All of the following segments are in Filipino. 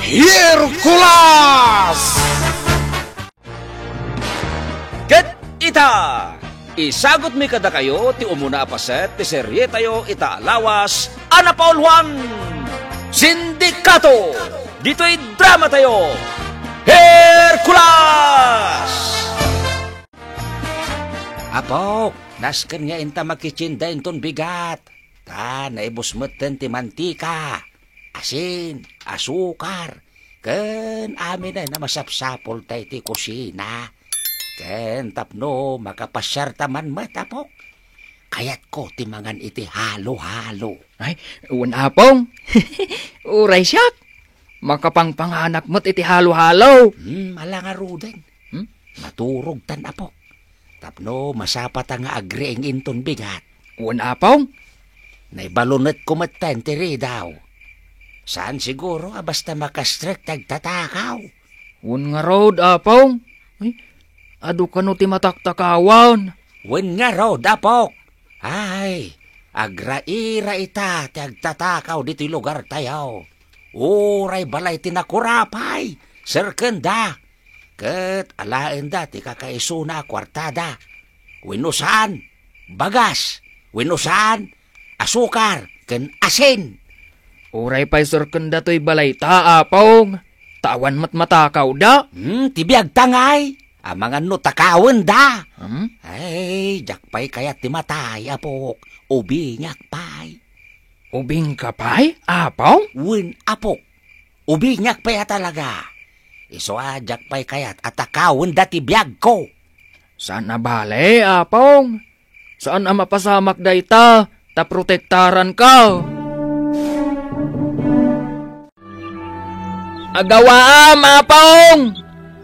Hercules! Ket ita! Isagot mi kada kayo ti umuna apaset ti serye tayo ita lawas Ana Paul Juan Sindikato. Dito'y drama tayo Hercules! Apo, nasken nga inta makichinda inton bigat. Ta naibos meten ti mantika, asin, asukar. Ken amin na masapsapol tayo ti kusina. Ken tapno makapasyar taman matapok. Kayat ko ti mangan iti halo-halo. Ay, uwan apong. Uray siyak. Makapangpanganak mo't iti halo-halo. Malanga ruden. Maturog tan apok. Tapno masapat nga agreeng inton bigat. Uwan apong. Naibalunat kumatan ti daw. Saan siguro basta makastrek tagtatakaw. Uwan nga road apong. Ay, adu ka no ti mataktakawan. Uwan nga road apok. Ay, agraira ita ti agtatakaw diti lugar tayo. Uray balay tinakurapay. Serkenda. Ket alaen da ti kakaisuna kwartada. Winusan, bagas, winusan, asukar, ken asin. Uray pa'y serkenda to'y balay ta apong. Tawan mat matakaw da. Tibiyag tangay. Amangan no takawen da. Ay, jakpay kayat ti matay apok. Ubinyak pay. Ubing ka pa'y apong? Win apok. Ubinyak pay talaga. Iso jakpay kayat at takawen da ti biyag ko. Saan na bale apong? Saan na mapasamak da ita? Ta protektaran ka. Agawaam apong!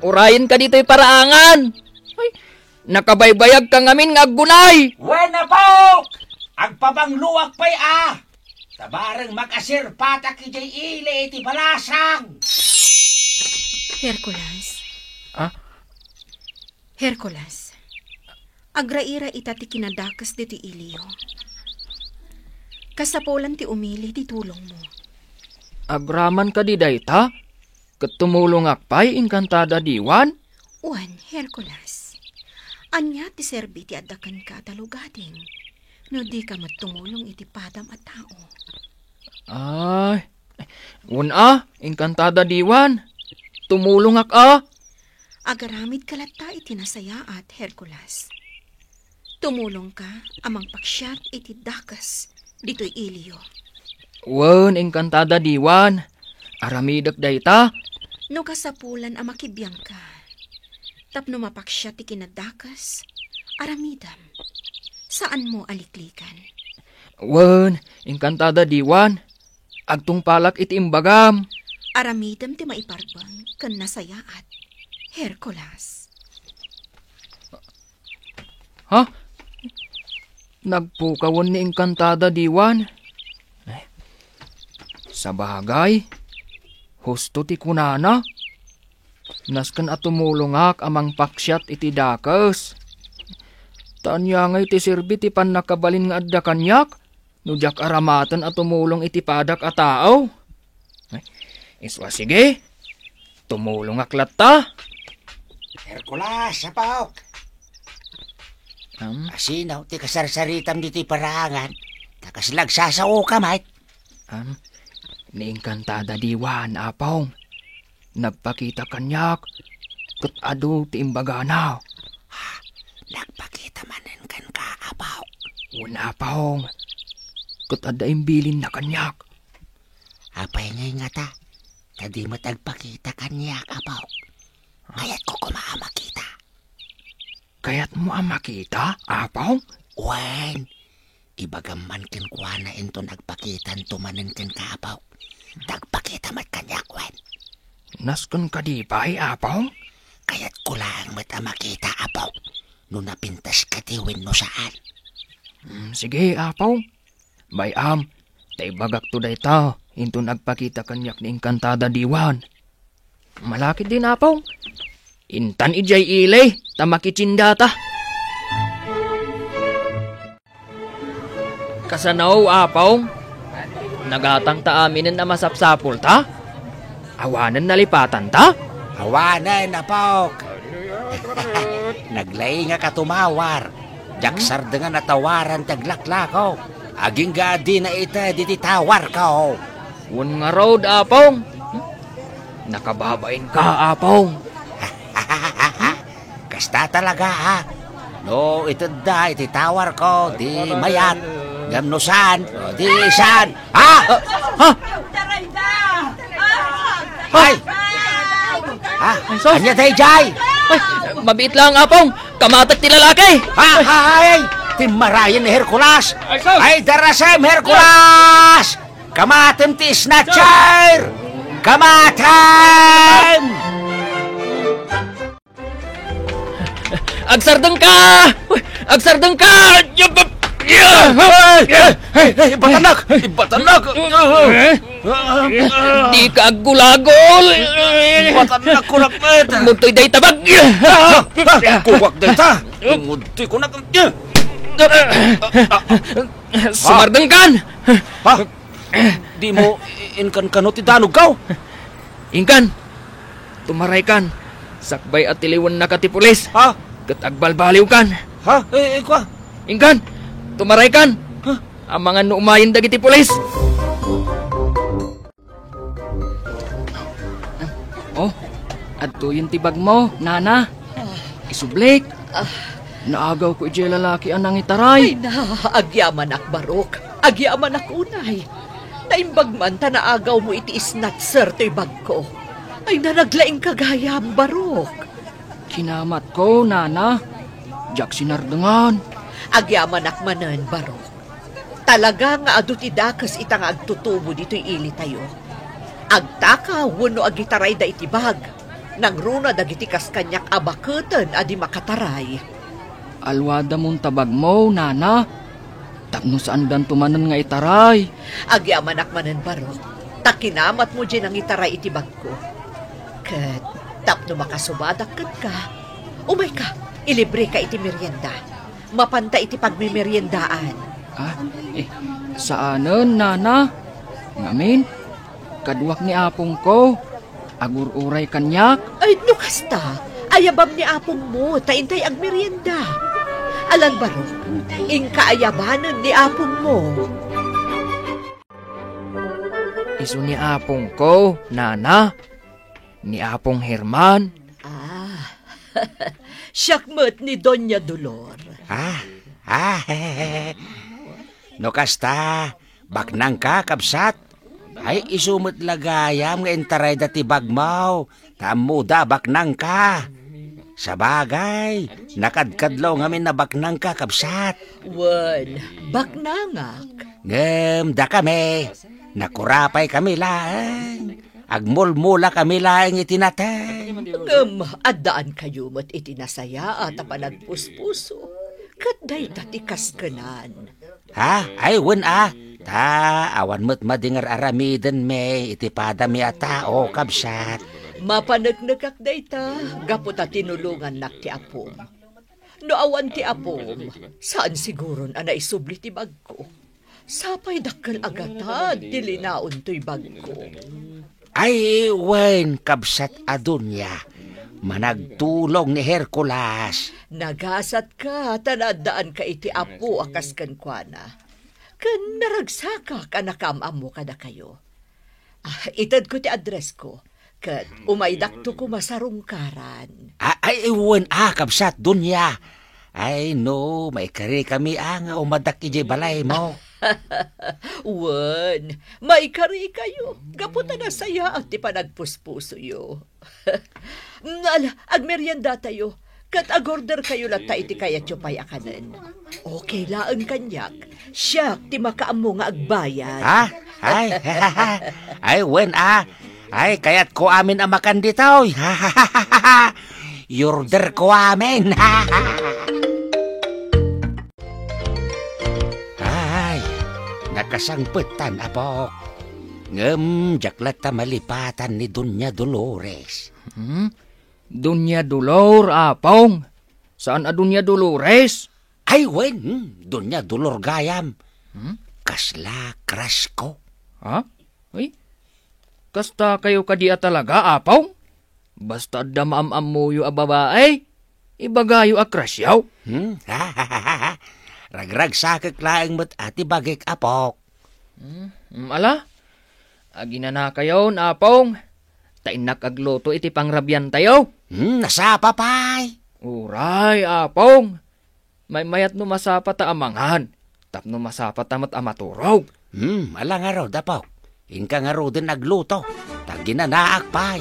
Urayin ka dito'y paraangan. Ay, nakabaybayag ka ngamin nga aggunay. Wena po! Agpabangluwag pa'y Tabarang makasir patak ijay ili iti balasang. Hercules. Ah? Hercules. Agraira ita ti kinadakas dito iliyo. Kasapolan ti umili ti tulong mo. Agraman ka di dayta? Ketumulong akpay inkantada diwan? Uwan, Hercules. Anya ti serbi ti adakan ka talugading. No di ka mattumulong iti padam at tao. Ay, inkantada diwan. Tumulong Agaramid kalata iti nasaya at Hercules. Tumulong ka amang paksyat iti dakas dito'y iliyo. Wen, inkantada diwan. Aramidak dayta. No kasapulan ang makibiyang ka. Tapno mapaksya ti kinadakas, aramidam. Saan mo aliklikan? Wen, inkantada diwan. Agtung palak iti imbagam. Aramidam ti maiparbang kan nasayaat. Hercules. Ha? Nagpukawan ni inkantada diwan. Sa bagay, husto ti kunana. Nasken at tumulongak amang paksyat iti dakas. Tanya ngay ti sirbi ti panakabalin nga adda kanyak. Nujak aramatan at tumulong iti padak a tao. Iswa sige, tumulong aklat ta. Hercules, sapok. Asinaw, ti kasarsaritam dito'y parangan. Takaslagsasao ka, mate. Niingkantada diwan, apong. Nagpakita kanyak, kat adu ti imbagana. Nagpakita manen kan ka, apaw. Una, apong. Kat ada imbilin na kanyak. Apay ngay nga ta. Tadi matagpakita kanyak, apaw. Kayat ko kumamakita. Kayat mo ang makita, apong? Wen, ibagaman ken kuha na ito nagpakitan tumanen ken ka, apaw. Nagpakita mat kanyak, wen. Nasken ka di ba'y, apong? Kayat ko lang mat makita, apaw. No napintas ka tiwin no saan. Sige, apong. Bayam, tay bagak to day ta. Into nagpakita kanyak ni inkantada diwan. Malakit din, apong. Intan ijay ilay, tamakichinda ta. Kasanaw, apong. Nagatang ta aminin na masapsapol ta. Awanan nalipatan ta? Awanan, apok. Naglay nga katumawar. Jaksar dengan natawaran taglaklako. Aging gadi na ita dititawar ko. Wan nga road, Apong. Nakababain ka, Apong. Kasta talaga ha. No, itanda, ititawar ko, di mayat. Gamnusan, di isan. Ha? Ha? Ay! Ha? sos? Anya tayo, Jay? Ay, mabit lang, Apong. Kamatat ti lalaki. Ha? Ay! Timarayan ni Hercules. Ay, sos! Ay, darasem, Hercules! Kamatem ti snatcher! Kamatem! Agsardeng ka! Uy, agsardeng ka! Hey, batanak! Batanak! Di ka agulagol! Batanak ko na peta! Muntoy day tabag! Kuwak din ta! Munti ko na... Sumardeng kan! Ha? Di mo inkan-kanot idanog ka? Ingkan! Tumaray kan! Sakbay at tiliwan na katipulis! Ha? Kat agbalbaliw kan! Ha? Kwa? Ingkan! Tumaray kan! Ang mga nuumayin dagiti pulis! Oh, adto yung tibag mo, nana. Isublik. Naagaw ko iti lalaki anang itaray. Ay na, agyaman ak barok. Agyaman ak unay. Naimbag man ta naagaw mo iti snatcher to'y bag ko. Ay na naglaing kagayam barok. Kinamat ko, nana. Jak sinardengan. Agyaman ak manan barok. Talaga nga adu ti dakas itang agtutubo dito'y ili tayo. Agtaka wano agitaray da iti bag. Nang runa dagiti kas kanyak abakutan adi makataray. Alwada mong tabag mo, nana. Tapno saan dan tumanan nga itaray. Agyaman ak manan barok. Takinamat mo dyan ang itaray iti bag ko. Kat tapno makasubadak ka. Umay ka, ilibre ka iti merienda. Mapanta iti pagmimeriendaan. Ah, saanan, nana? Ngamin, kaduak ni apong ko. Agur-uray kanyak. Ay, nukasta. Ayabam ni apong mo, taintay ang merienda. Alan barok, ingkaayabanan ni apong mo. Isu ni apong ko, nana. Ni apong Herman. Ah, siyakmat ni Doña Dolor. No kasta, baknang ka, kabsat. Ay, isumot lagayam nga intaray dati bagmaw. Tamuda, baknang ka. Sa bagay, nakadkadlaw ngamin na baknang ka, kabsat. Wan, baknangak. Da kami. Nakurapay kami lang. Agmulmula kami lang itinatay. Addaan kayo mo't itinasaya at panagpuspuso. Kaday tatikas kanan. Ha? Ay, wen Ta, awan mo't madingar aramiden me, itipada mi a tao, kabsat. Mapanagnagak day ta, gapot at tinulungan nak ti apom. No awan ti apom, saan siguron ana isubli ti bag ko? Sapay dakkel agatan, dilinaon to'y bag ko. Ay, wen, kabsat adunya. Managtulong ni Hercules. Nagasat ka, tanadaan ka iti apo akas kankwana. Kan naragsaka ka nakamam mo kada kayo. Itad ko ti address ko. Kat umaydakto ko masarungkaran. Ay, wen, kabsat, dunya. Ay, no, may kari kami nga umadak iji balay mo. Wen, may kari kayo. Gaputa na saya at ti panagpuspuso yo. Agmerienda tayo. Kat agorder kayo lata iti kayat yung payakanan. Okay laan kanyak. Siya, ti makaamo nga agbayad. Ay, wen, Ay, kaya't ko amin amakan dito. Yorder ko amin. Ay, nakasangputan, apok. Jaklat ta malipatan ni Doña Dolores. Dunya Dolor, apong. Saan a Dunya Dolores? Ay, wen, Doña Dolor gayam. Kasla crush ko. Ha? Uy, Kasta kayo kadia talaga, Apong? Basta da maam-amuyo a babae, ibagayo a krasyaw. Ragrag sa kaklaang mat ati bagik apok. Ala, agi na kayo, Apong. Tainak agluto iti pangrabyan tayo. Nasa papay. Uray, Apong. May mayat no masapat ta amanghan. Tapno masapat tamat amaturog. Ala nga raw, dapok. Inka nga raw din nagluto. Taginanaak pay.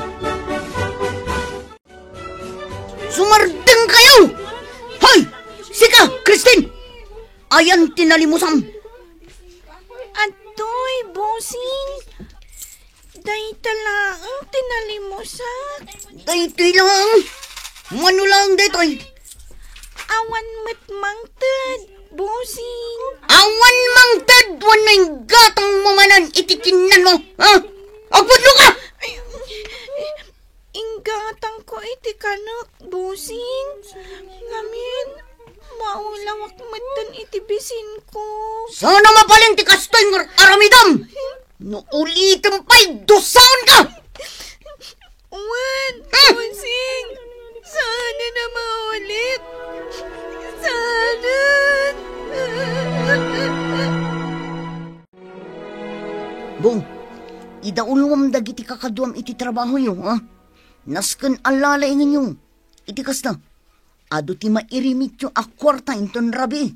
Sumardeng kayo! Hoy! Sika, Christine! Ayan tinalimusam. Atoy, bossing. Day talaang tinalimusak. Daytoy lang. Mano lang daytoy. Awan met mangted, bossing. Awan mang tadwan na yung gatang mamanan itikinan mo. Ha? Agpudlo ka! Inggatang ko iti kanak, bossing. Ngamin, maulawak matan iti bisin ko. Sana mabalin ti kastoy ng aramidam. No ulitin pa'y dosaon ka! Uwan, bossing. Sana na maulit. Sana. Bong, idaulwam dagiti kakaduam iti trabaho yung, ha? Nasken alalay ngayon, iti kasta. Ado ti mairimit yung akwarta inton rabi.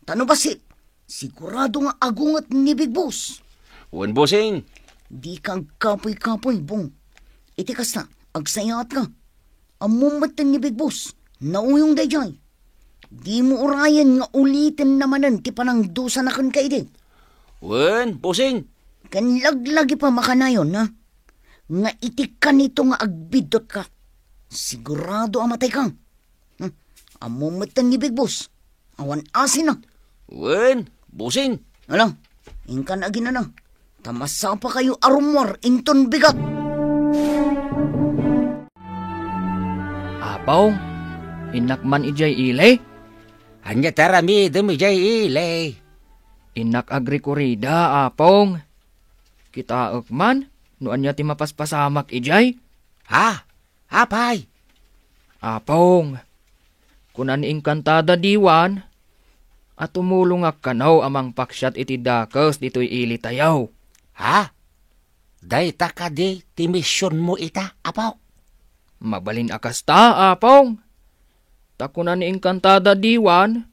Tano basit, sigurado nga agungat ni Big Boss. Uwan, bossing. Di kang kapoy-kapoy, Bong. Iti kasta, agsayat ka. Amumatan ni Big Boss, nauyong dayjay. Di mo urayan nga ulitin namanan ti panang dusa na kan kaide. Uwan, bossing. Kan laglagi pa makanayon, ha? Nga itik ka nito nga agbidot ka. Sigurado amatay kang. Amumatan ni Big Boss. Awan asin na. Uwan, bossing. Alam, ingkan agi na na. Tamasa pa kayo arumor inton bigat. Apong, inakman ijay ilay. Hanya tarami demi jay ilay. Inak agri kurida, Apong. Kita akman, noan niya ti mapaspasamak ijay. Ha? Apay? Apong, kunan ingkantada diwan, at tumulong ak kanaw amang paksyat iti dakes dito'y ili tayaw. Ha? Day taka di ti misyon mo ita, apaw? Mabalin akasta, Apong. Takunan ingkantada diwan,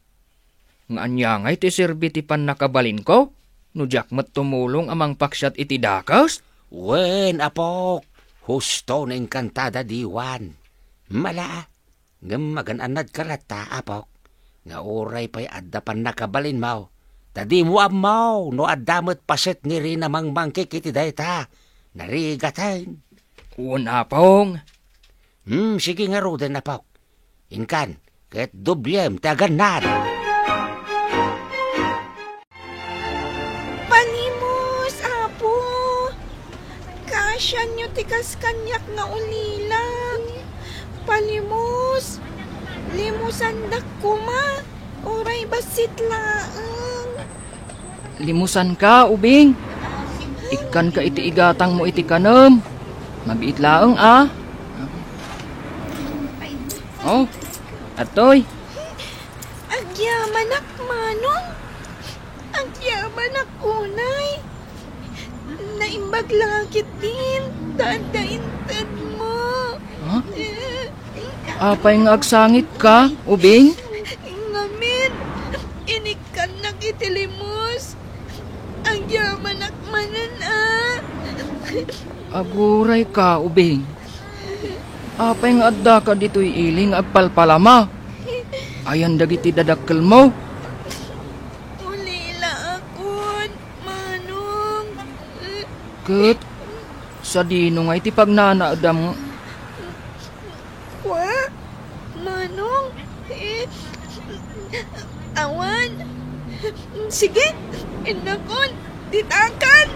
nga anyangay ti sirbi ti pan nakabalin ko, no jakmat tumulong amang paksyat iti dakes. Wen, apok. Husto na inkantada diwan. Mala, ngamagan anad karata, apok. Nga oray pa'y adda pan nakabalin mo. Tadi mo amaw, no addamat paset ni rin namang mangkik iti dayta. Narigatan. Apong. Sige nga roden, apok. Inkan, ket dublem taganad. Palimos, apo. Kasya nyo tikas kanyak nga ulilang. Palimos. Limusan dak kuma. Oray basit laang. Limusan ka, ubing. Ikan ka iti igatang mo iti kanem. Mabiit laeng, ah. Oh, atoy. Agyaman ak manong. Agyaman ak unay. Naimbag langit din. Dadaintad mo. Huh? Apay nga agsangit ka, ubing? Ngamin, inikan na kitilimos. Ang yaman akmanan, ah. Aguray ka, ubing. Apay nga adda ka dito'y iling agpalpalama. Ayan dagiti dadakkel mo. Ulila akon, manong. Ket, sa dino nga iti pagnanaadam. Kwa? Manong? Awan? Sige, inakon, ditakan.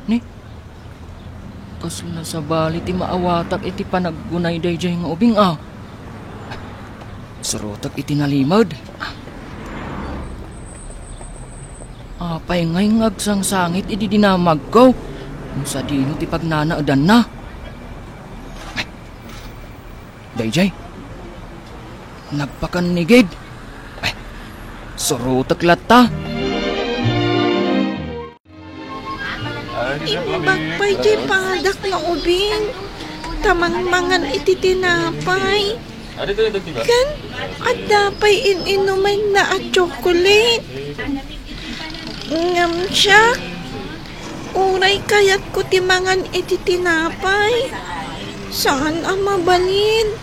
Ni, kasla sa bali ti maawatak iti panaggunay dayjay nga ubing, ah. Sarotak iti nalimad. Apay ngay ngagsang sangit idi dinamag ko. Sa dino ti pagnanaadan na. Ay, Dayjay, nagpakanigid. Ay, surutak lata. Imbagpay di padak na ubing. Tamang-mangan iti tinapay. Kan, at dapay inuman na at chocolate. Ngam siya. Uray kayat ko timangan iti tinapay. Saan ang mabalin?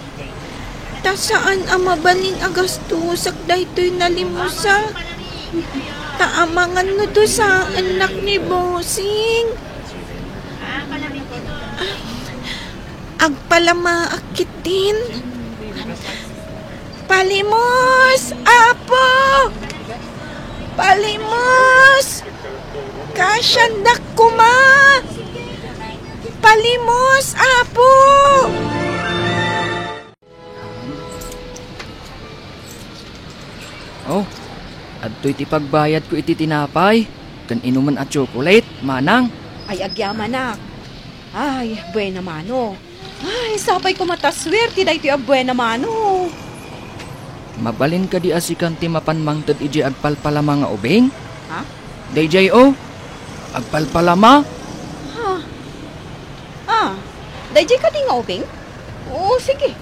Ta saan ang mabalin agastusak daytoy nalimusak? Taamangan no to sa anak ni Bossing. Ay, agpalama akitin. Palimos, apo! Palimos! Kasyandak kuma! Palimos, apo! Oh, adto'y ti pagbayad ko iti tinapay. Kan inuman at chocolate, manang. Ay, agyaman na. Ay, buena mano. Ay, sapay ko mataswerte da ito yung buena mano. Mabalin ka di asikan ti mapanmangtad iji agpalpalama nga ubing? Ha? Dayjay o, agpalpalama? Dayjay ka di nga uping? Oo, sige.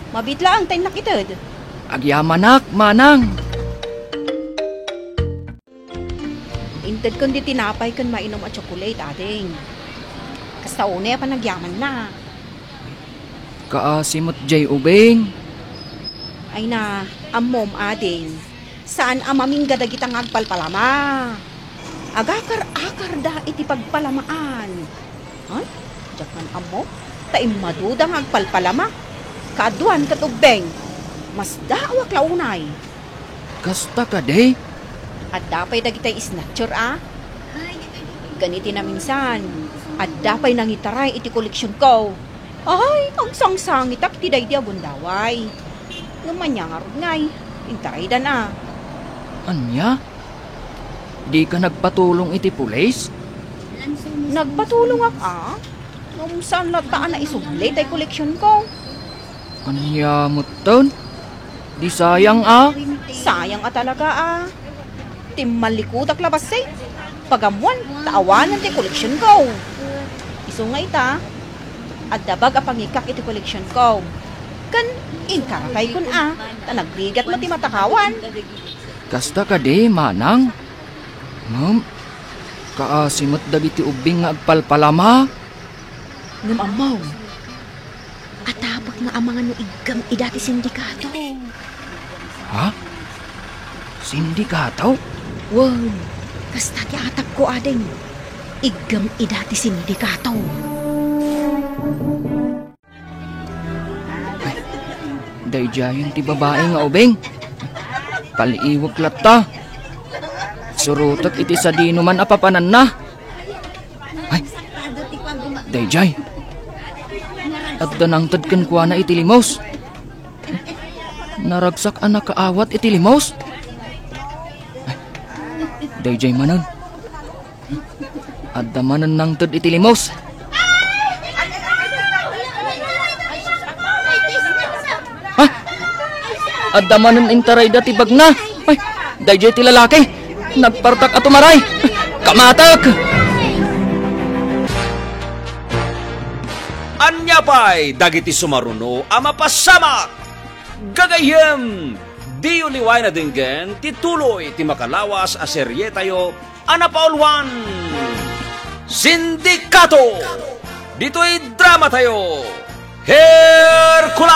Mabitla ang tayo nakitad. Agyamanak, manang. Inted kundi tinapay kan mainom at chocolate, ading. Kasta una pa nagyaman na. Kaasimot jay ubing. Ay na, amom ading. Saan amaming gadagitang agpalpalama? Agakar-akar da iti pagpalamaan. Han? Diyak man amo? Taim madudang agpalpalama? Kaaduan katubeng. Mas daawak launay. Kasta ka day? At dapay dagitay snatcher Ganiti na minsan. At dapay nangitaray iti koleksyon ko. Ay, ang sangsangit ak ti day di abundaway. Naman niya nga rod ngay. Intaray da na. Anya? Di ka nagpatulong iti pulis? Nagpatulong ak Nung saan lataan na isublit ay koleksyon ko. Anya mo ton? Di sayang Sayang talaga Timmalikod ak labas Pagamuan, taawanan ti koleksyon ko. Iso nga ita. At dabag apangikak iti koleksyon ko. Kan, inkaratay kun tanagbigat mo ti matakawan. Kasta ka day, manang. Ngam, kaasimot dagiti ubing nga agpalpalama. Ngam amaw. Atapag nga amangan no igam idati sindikato. Ha? Sindikato? Wow, kasta ti atag ko ading. Igam idati sindikato. Dayjayan ti babae nga ubing. Paliiwag lata. Surutak iti sa dino man apapanan na. Ay, Dayjay. At danangtad kan kuha na iti limos. Naragsak anak kaawat iti limos. Ay, Dayjay manan. At damanan nangtad iti limos. At damanan intaray dati bag na. Ay, Dayjay ti lalaki. Nagpartak at umaray. Kamatak! Anya pa'y dagiti sumaruno ama pasamak. Gagayem, di uliway na dinggen, tituloy ti makalawas a serye tayo, anapaulwan. Sindikato! Dito'y drama tayo. Hercules!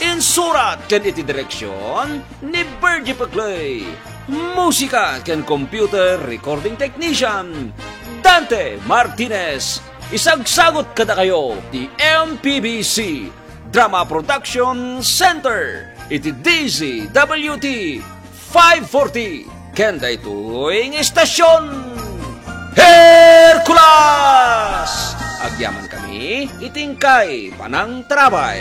Insurat ken iti direksyon ni Bergie Paclay. Musika ken computer recording technician Dante Martinez. Isagsagot kada kayo di MPBC Drama Production Center iti DZWT 540 ken daytoy ng istasyon Hercules. Agyaman kami itingkay panang trabay.